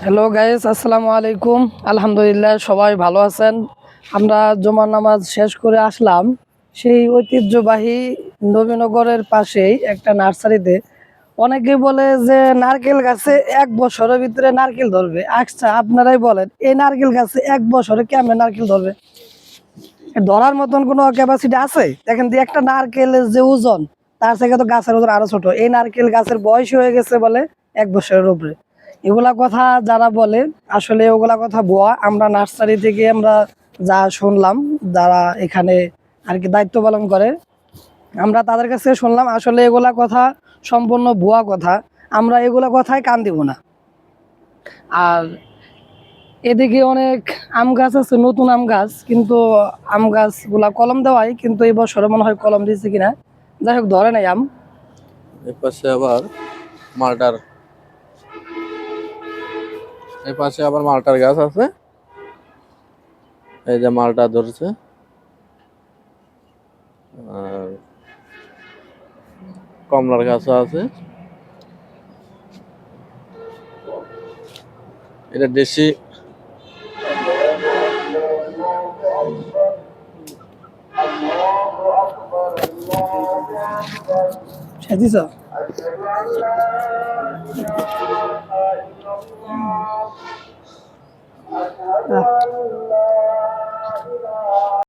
Hello guys, আসসালামু আলাইকুম। আলহামদুলিল্লাহ সবাই ভালো আছেন। আমরা জুমার নামাজ শেষ করে আসলাম সেই ঐতিহ্যবাহী নবীনগরের পাশেই একটা নার্সারিতে। অনেকে বলে যে নারকেল গাছে 1 বছরের ভিতরে নারকেল ধরবে। আচ্ছা, আপনারাই বলেন এই নারকেল গাছে 1 বছরে কেমন নারকেল ধরবে? ধরার মতন কোনো ক্যাপাসিটি আছে? দেখেন যে একটা নারকেলের যে ওজন, তার থেকে তো গাছের ওজন আরো ছোট। এই নারকেল গাছের বয়স হয়ে গেছে বলে 1 বছরের উপরে। এগুলা কথা যারা বলে আসলে ওগুলা কথা ভুয়া। আমরা নার্সারি থেকে আমরা যা শুনলাম, যারা এখানে আর কি দায়িত্ব পালন করে, আমরা তাদের কাছে শুনলাম আসলে এগুলা কথা সম্পূর্ণ ভুয়া কথা। আমরা এগুলা কথায় কান দিব না। আর এদিকে অনেক আম গাছ আছে, নতুন আম গাছ, কিন্তু আম গাছগুলা কলম দেওয়াই, কিন্তু এই বছরে মনে হয় কলম দিয়েছে কিনা। যাই হোক, ধরে নাই আম। এই পাশে আবার মালটার গাছ আছে। এই যে মালটা ধরছে, আর কমলার গাছও আছে। এটা দেশি। সেদিছ